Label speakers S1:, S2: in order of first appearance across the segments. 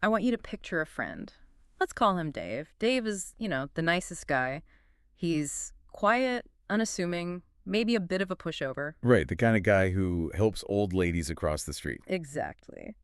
S1: I want you to picture a friend. Let's call him Dave. Dave is, the nicest guy. He's quiet, unassuming, maybe a bit of a pushover.
S2: Right, the kind of guy who helps old ladies across the street.
S1: Exactly.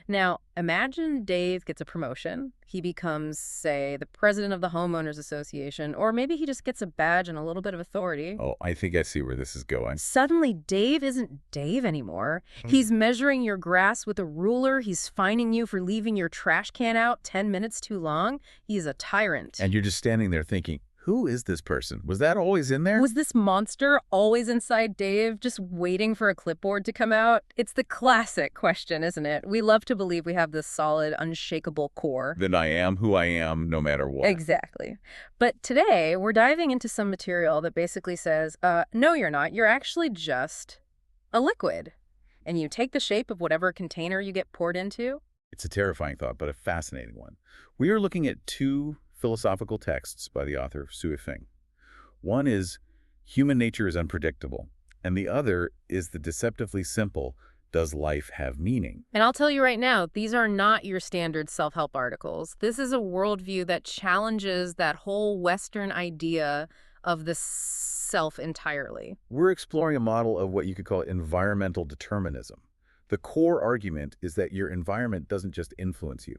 S1: Now, imagine Dave gets a promotion. He becomes, say, the president of the homeowners association, or maybe he just gets a badge and a little bit of authority.
S2: Oh, I think I see where this is going.
S1: Suddenly, Dave isn't Dave anymore. He's measuring your grass with a ruler. He's fining you for leaving your trash can out 10 minutes too long. He's a tyrant.
S2: And you're just standing there thinking, who is this person? Was that always in there?
S1: Was this monster always inside Dave, just waiting for a clipboard to come out? It's the classic question, isn't it? We love to believe we have this solid, unshakable core.
S2: That I am who I am, no matter what.
S1: Exactly. But today, we're diving into some material that basically says, no, you're not. You're actually just a liquid. And you take the shape of whatever container you get poured into.
S2: It's a terrifying thought, but a fascinating one. We are looking at two philosophical texts by the author Sui Feng. One is Human Nature is Unpredictable, and the other is the deceptively simple Does Life Have Meaning?
S1: And I'll tell you right now, these are not your standard self-help articles. This is a worldview that challenges that whole Western idea of the self entirely.
S2: We're exploring a model of what you could call environmental determinism. The core argument is that your environment doesn't just influence you.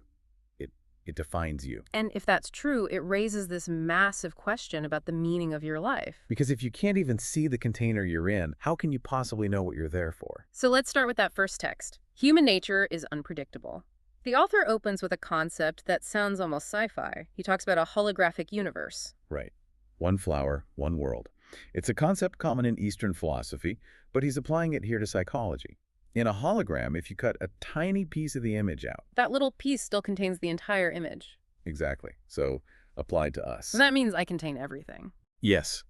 S2: It defines you.
S1: And if that's true, it raises this massive question about the meaning of your life.
S2: Because if you can't even see the container you're in, how can you possibly know what you're there for?
S1: So let's start with that first text. Human nature is unpredictable. The author opens with a concept that sounds almost sci-fi. He talks about a holographic universe.
S2: Right. One flower, one world. It's a concept common in Eastern philosophy, but he's applying it here to psychology. In a hologram, if you cut a tiny piece of the image out.
S1: That little piece still contains the entire image.
S2: Exactly. So, applied to us.
S1: So that means I contain everything.
S2: Yes.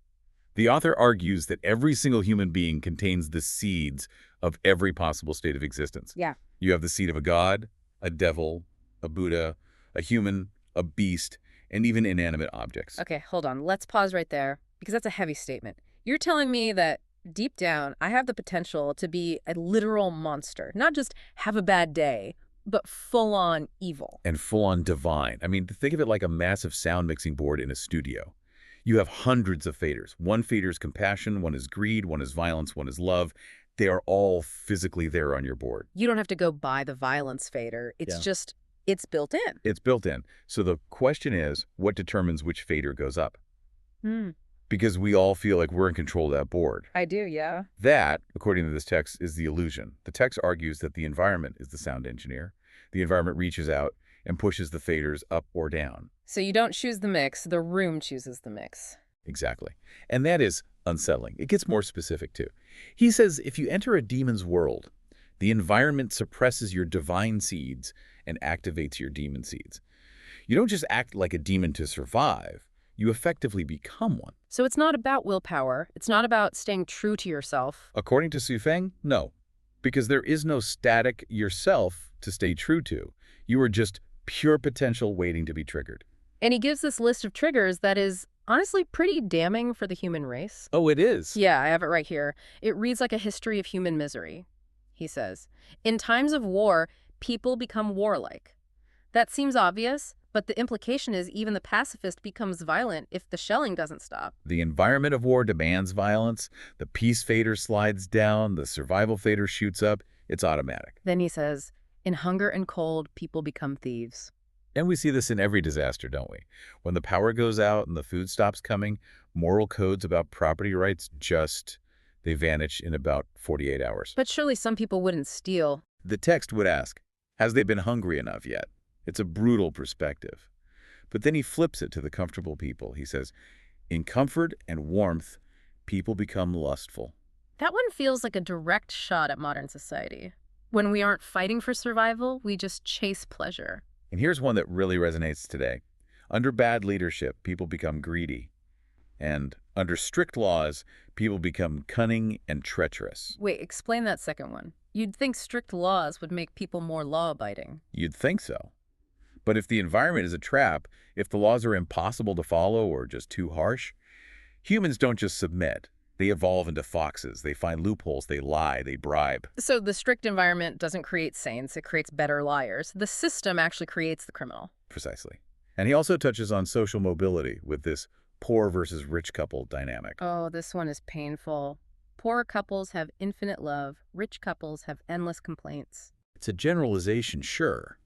S2: The author argues that every single human being contains the seeds of every possible state of existence.
S1: Yeah.
S2: You have the seed of a god, a devil, a Buddha, a human, a beast, and even inanimate objects.
S1: Okay, hold on. Let's pause right there, because that's a heavy statement. You're telling me that deep down, I have the potential to be a literal monster, not just have a bad day, but full-on evil.
S2: And full-on divine. I mean, think of it like a massive sound mixing board in a studio. You have hundreds of faders. One fader is compassion, one is greed, one is violence, one is love. They are all physically there on your board.
S1: You don't have to go buy the violence fader. It's just, it's built in.
S2: It's built in. So the question is, what determines which fader goes up? Because we all feel like we're in control of that board.
S1: I do, yeah.
S2: That, according to this text, is the illusion. The text argues that the environment is the sound engineer. The environment reaches out and pushes the faders up or down.
S1: So you don't choose the mix, the room chooses the mix.
S2: Exactly. And that is unsettling. It gets more specific, too. He says if you enter a demon's world, the environment suppresses your divine seeds and activates your demon seeds. You don't just act like a demon to survive. You effectively become one.
S1: So it's not about willpower. It's not about staying true to yourself.
S2: According to Sui Feng, no. Because there is no static yourself to stay true to. You are just pure potential waiting to be triggered.
S1: And he gives this list of triggers that is honestly pretty damning for the human race.
S2: Oh, it is?
S1: Yeah, I have it right here. It reads like a history of human misery. He says, in times of war, people become warlike. That seems obvious, but the implication is even the pacifist becomes violent if the shelling doesn't stop.
S2: The environment of war demands violence. The peace fader slides down. The survival fader shoots up. It's automatic.
S1: Then he says, in hunger and cold, people become thieves.
S2: And we see this in every disaster, don't we? When the power goes out and the food stops coming, moral codes about property rights they vanish in about 48 hours.
S1: But surely some people wouldn't steal.
S2: The text would ask, has they been hungry enough yet? It's a brutal perspective. But then he flips it to the comfortable people. He says, in comfort and warmth, people become lustful.
S1: That one feels like a direct shot at modern society. When we aren't fighting for survival, we just chase pleasure.
S2: And here's one that really resonates today. Under bad leadership, people become greedy. And under strict laws, people become cunning and treacherous.
S1: Wait, explain that second one. You'd think strict laws would make people more law-abiding.
S2: You'd think so. But if the environment is a trap, if the laws are impossible to follow or just too harsh, humans don't just submit. They evolve into foxes. They find loopholes. They lie. They bribe.
S1: So the strict environment doesn't create saints, it creates better liars. The system actually creates the criminal.
S2: Precisely. And he also touches on social mobility with this poor versus rich couple dynamic.
S1: Oh, this one is painful. Poor couples have infinite love. Rich couples have endless complaints.
S2: It's a generalization, sure,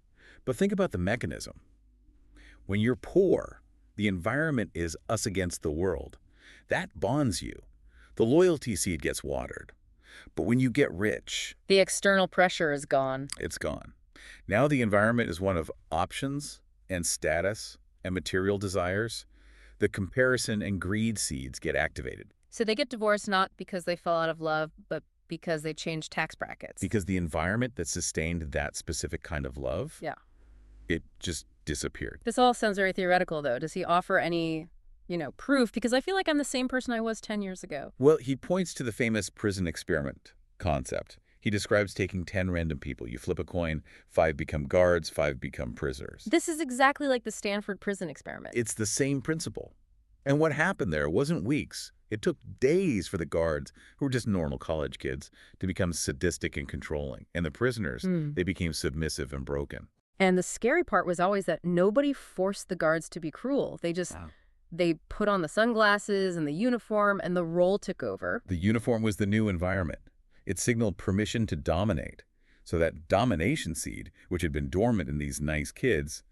S2: but think about the mechanism. When you're poor, the environment is us against the world. That bonds you. The loyalty seed gets watered. But when you get rich,
S1: The external pressure is gone.
S2: it's gone. Now the environment is one of options and status and material desires. The comparison and greed seeds get activated
S1: So they get divorced not because they fell out of love, but because they changed tax brackets.
S2: because the environment that sustained that specific kind of love,
S1: Yeah.
S2: it just disappeared.
S1: This all sounds very theoretical, though. Does he offer any, proof? Because I feel like I'm the same person I was 10 years ago.
S2: Well, he points to the famous prison experiment concept. He describes taking 10 random people. You flip a coin, 5 become guards, 5 become prisoners.
S1: This is exactly like the Stanford prison experiment.
S2: It's the same principle. And what happened there wasn't weeks. It took days for the guards, who were just normal college kids, to become sadistic and controlling. And the prisoners, they became submissive and broken.
S1: And the scary part was always that nobody forced the guards to be cruel. They put on the sunglasses and the uniform, and the role took over.
S2: The uniform was the new environment. It signaled permission to dominate. So that domination seed, which had been dormant in these nice kids,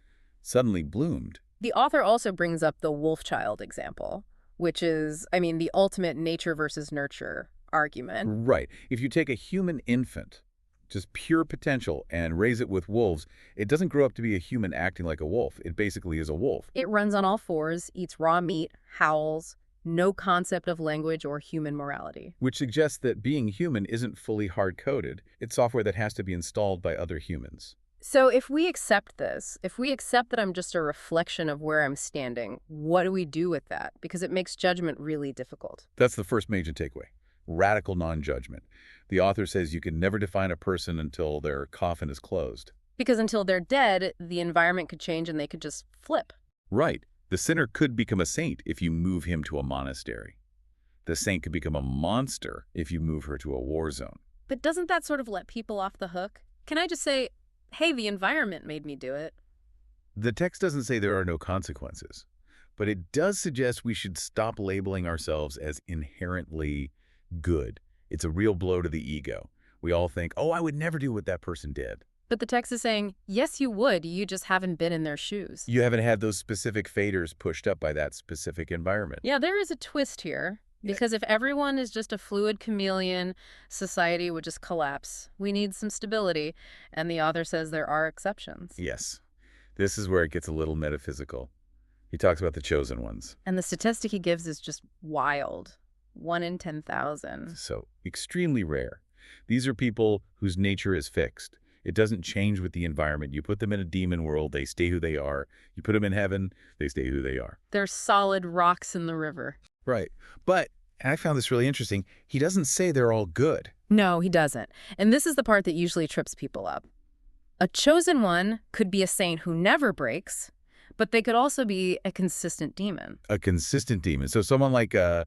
S2: suddenly bloomed.
S1: The author also brings up the wolf child example, which is, the ultimate nature versus nurture argument.
S2: Right. If you take a human infant, just pure potential, and raise it with wolves, it doesn't grow up to be a human acting like a wolf. It basically is a wolf.
S1: It runs on all fours, eats raw meat, howls, no concept of language or human morality.
S2: Which suggests that being human isn't fully hard-coded. It's software that has to be installed by other humans.
S1: So if we accept this, if we accept that I'm just a reflection of where I'm standing, what do we do with that? Because it makes judgment really difficult.
S2: That's the first major takeaway. Radical non-judgment. The author says you can never define a person until their coffin is closed.
S1: Because until they're dead, the environment could change and they could just flip.
S2: Right. The sinner could become a saint if you move him to a monastery. The saint could become a monster if you move her to a war zone.
S1: But doesn't that sort of let people off the hook? Can I just say, hey, the environment made me do it?
S2: The text doesn't say there are no consequences, but it does suggest we should stop labeling ourselves as inherently good. It's a real blow to the ego. We all think, oh, I would never do what that person did.
S1: But the text is saying, yes, you would. You just haven't been in their shoes.
S2: You haven't had those specific faders pushed up by that specific environment.
S1: Yeah, there is a twist here. Because if everyone is just a fluid chameleon, society would just collapse. We need some stability. And the author says there are exceptions.
S2: Yes. This is where it gets a little metaphysical. He talks about the chosen ones.
S1: And the statistic he gives is just wild. 1 in 10,000.
S2: So extremely rare. These are people whose nature is fixed. It doesn't change with the environment. You put them in a demon world, they stay who they are. You put them in heaven, they stay who they are.
S1: They're solid rocks in the river.
S2: Right. But, and I found this really interesting, he doesn't say they're all good.
S1: No, he doesn't. And this is the part that usually trips people up. A chosen one could be a saint who never breaks, but they could also be a consistent demon.
S2: A consistent demon. So someone like, a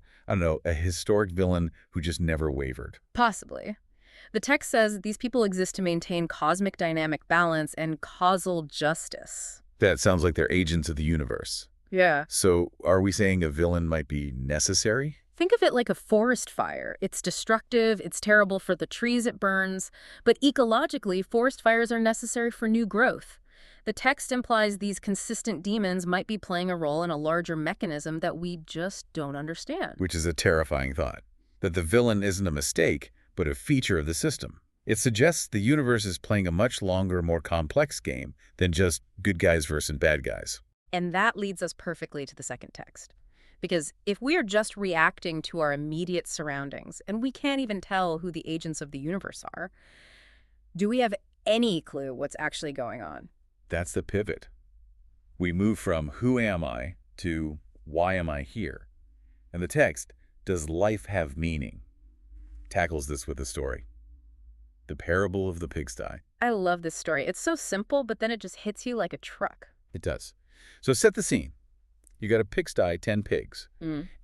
S2: historic villain who just never wavered.
S1: Possibly. The text says these people exist to maintain cosmic dynamic balance and causal justice.
S2: That sounds like they're agents of the universe.
S1: Yeah.
S2: So are we saying a villain might be necessary?
S1: Think of it like a forest fire. It's destructive, it's terrible for the trees it burns, but ecologically, forest fires are necessary for new growth. The text implies these consistent demons might be playing a role in a larger mechanism that we just don't understand.
S2: Which is a terrifying thought. That the villain isn't a mistake, but a feature of the system. It suggests the universe is playing a much longer, more complex game than just good guys versus bad guys.
S1: And that leads us perfectly to the second text. Because if we are just reacting to our immediate surroundings, and we can't even tell who the agents of the universe are, do we have any clue what's actually going on?
S2: That's the pivot. We move from who am I to why am I here? And the text, does life have meaning, tackles this with a story. The parable of the pigsty.
S1: I love this story. It's so simple, but then it just hits you like a truck.
S2: It does. So set the scene. You got a pigsty, 10 pigs.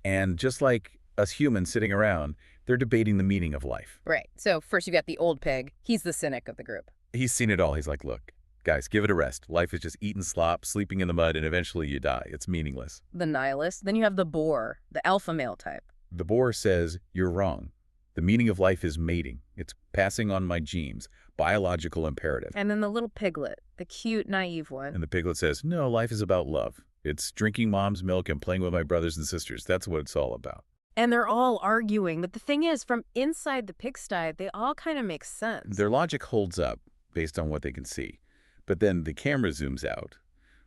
S2: And just like us humans sitting around, they're debating the meaning of life.
S1: Right. So first you've got the old pig. He's the cynic of the group.
S2: He's seen it all. He's like, look, guys, give it a rest. Life is just eating slop, sleeping in the mud, and eventually you die. It's meaningless.
S1: The nihilist. Then you have the boar, the alpha male type.
S2: The boar says, you're wrong. The meaning of life is mating. It's passing on my genes, biological imperative.
S1: And then the little piglet, the cute, naive one.
S2: And the piglet says, no, life is about love. It's drinking mom's milk and playing with my brothers and sisters. That's what it's all about.
S1: And they're all arguing. But the thing is, from inside the pigsty, they all kind of make sense.
S2: Their logic holds up based on what they can see. But then the camera zooms out.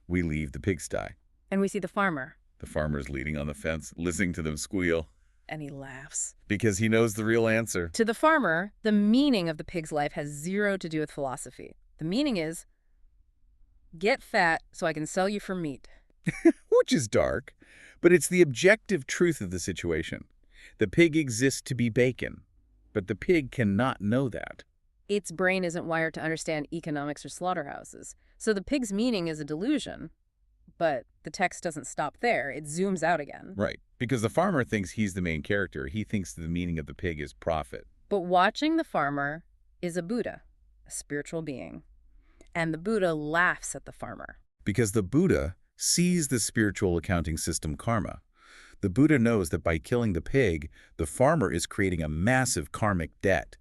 S2: We leave the pigsty.
S1: And we see the farmer.
S2: The farmer's leaning on the fence, listening to them squeal.
S1: And he laughs.
S2: Because he knows the real answer.
S1: To the farmer, the meaning of the pig's life has zero to do with philosophy. The meaning is, get fat so I can sell you for meat.
S2: Which is dark, but it's the objective truth of the situation. The pig exists to be bacon, but the pig cannot know that.
S1: Its brain isn't wired to understand economics or slaughterhouses. So the pig's meaning is a delusion. But the text doesn't stop there. It zooms out again.
S2: Right, because the farmer thinks he's the main character. He thinks the meaning of the pig is profit.
S1: But watching the farmer is a Buddha, a spiritual being. And the Buddha laughs at the farmer.
S2: Because the Buddha sees the spiritual accounting system karma. The Buddha knows that by killing the pig, the farmer is creating a massive karmic debt.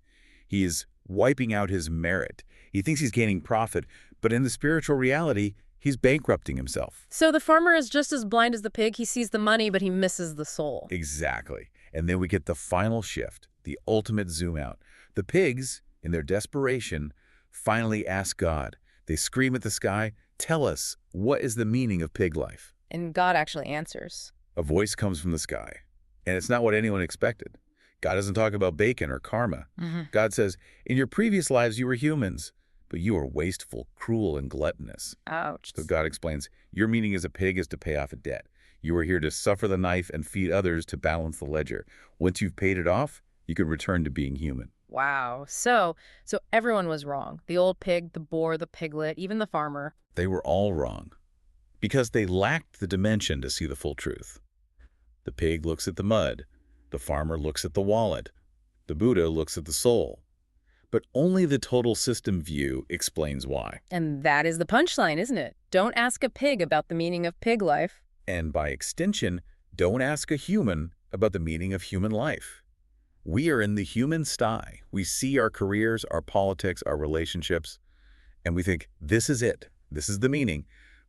S2: He is wiping out his merit. He thinks he's gaining profit, but in the spiritual reality, he's bankrupting himself.
S1: So the farmer is just as blind as the pig. He sees the money, but he misses the soul.
S2: Exactly. And then we get the final shift, the ultimate zoom out. The pigs, in their desperation, finally ask God. They scream at the sky, tell us, what is the meaning of pig life?
S1: And God actually answers.
S2: A voice comes from the sky, and it's not what anyone expected. God doesn't talk about bacon or karma. God says, in your previous lives you were humans, but you are wasteful, cruel, and gluttonous.
S1: Ouch.
S2: So God explains, your meaning as a pig is to pay off a debt. You are here to suffer the knife and feed others to balance the ledger. Once you've paid it off, you can return to being human.
S1: Wow. So everyone was wrong. The old pig, the boar, the piglet, even the farmer.
S2: They were all wrong because they lacked the dimension to see the full truth. The pig looks at the mud. The farmer looks at the wallet. The Buddha looks at the soul. But only the total system view explains why.
S1: And that is the punchline, isn't it? Don't ask a pig about the meaning of pig life.
S2: And by extension, don't ask a human about the meaning of human life. We are in the human sty. We see our careers, our politics, our relationships, and we think, this is it. This is the meaning.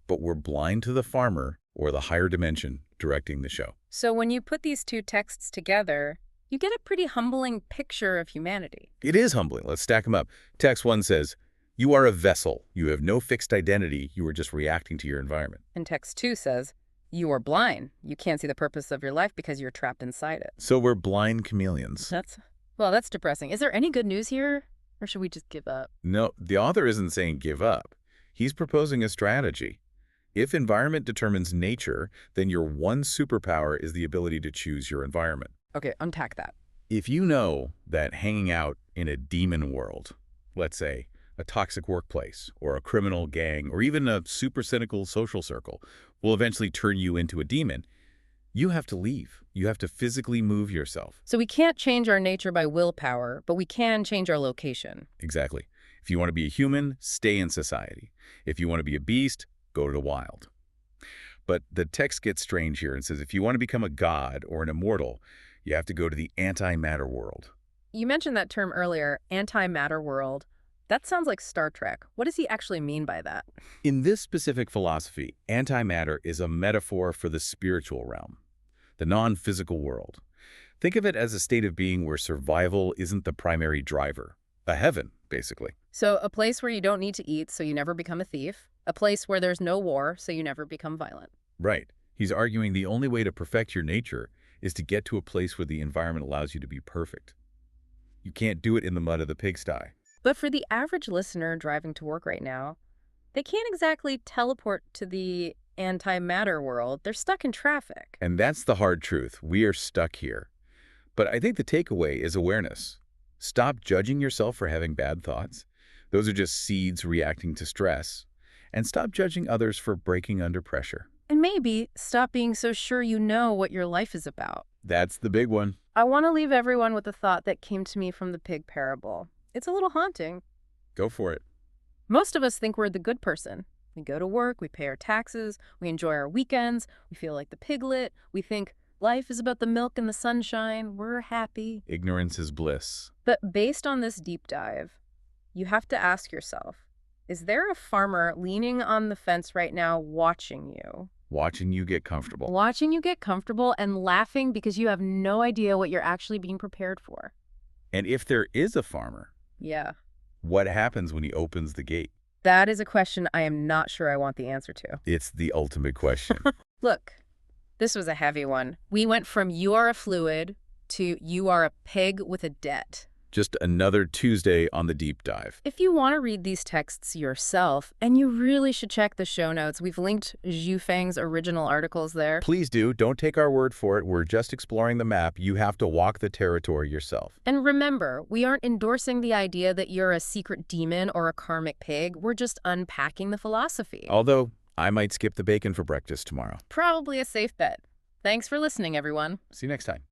S2: But we're blind to the farmer or the higher dimension directing the show.
S1: So when you put these two texts together, you get a pretty humbling picture of humanity.
S2: It is humbling. Let's stack them up. Text 1 says, you are a vessel. You have no fixed identity. You are just reacting to your environment.
S1: And text 2 says, you are blind. You can't see the purpose of your life because you're trapped inside it.
S2: So we're blind chameleons.
S1: That's depressing. Is there any good news here? Or should we just give up?
S2: No, the author isn't saying give up. He's proposing a strategy. If environment determines nature, then your one superpower is the ability to choose your environment.
S1: Okay, unpack that.
S2: If you know that hanging out in a demon world, let's say a toxic workplace or a criminal gang or even a super cynical social circle will eventually turn you into a demon, you have to leave. You have to physically move yourself.
S1: So we can't change our nature by willpower, but we can change our location.
S2: Exactly. If you want to be a human, stay in society. If you want to be a beast, go to the wild. But the text gets strange here and says if you want to become a god or an immortal, you have to go to the antimatter world.
S1: You mentioned that term earlier, antimatter world. That sounds like Star Trek. What does he actually mean by that?
S2: In this specific philosophy, antimatter is a metaphor for the spiritual realm, the non-physical world. Think of it as a state of being where survival isn't the primary driver. A heaven, basically.
S1: So a place where you don't need to eat so you never become a thief. A place where there's no war so you never become violent.
S2: Right. He's arguing the only way to perfect your nature is to get to a place where the environment allows you to be perfect. You can't do it in the mud of the pigsty.
S1: But for the average listener driving to work right now, they can't exactly teleport to the antimatter world. They're stuck in traffic.
S2: And that's the hard truth. We are stuck here. But I think the takeaway is awareness. Stop judging yourself for having bad thoughts. Those are just seeds reacting to stress. And stop judging others for breaking under pressure.
S1: And maybe stop being so sure you know what your life is about.
S2: That's the big one.
S1: I want to leave everyone with a thought that came to me from the pig parable. It's a little haunting.
S2: Go for it.
S1: Most of us think we're the good person. We go to work, we pay our taxes, we enjoy our weekends, we feel like the piglet, we think life is about the milk and the sunshine, we're happy.
S2: Ignorance is bliss.
S1: But based on this deep dive, you have to ask yourself, is there a farmer leaning on the fence right now watching you?
S2: Watching you get comfortable.
S1: Watching you get comfortable and laughing because you have no idea what you're actually being prepared for.
S2: And if there is a farmer,
S1: Yeah.
S2: what happens when he opens the gate?
S1: That is a question I am not sure I want the answer to.
S2: It's the ultimate question.
S1: Look, this was a heavy one. We went from you are a fluid to you are a pig with a debt.
S2: Just another Tuesday on the deep dive.
S1: If you want to read these texts yourself, and you really should check the show notes, we've linked Zhu Feng's original articles there.
S2: Please do. Don't take our word for it. We're just exploring the map. You have to walk the territory yourself.
S1: And remember, we aren't endorsing the idea that you're a secret demon or a karmic pig. We're just unpacking the philosophy.
S2: Although, I might skip the bacon for breakfast tomorrow.
S1: Probably a safe bet. Thanks for listening, everyone.
S2: See you next time.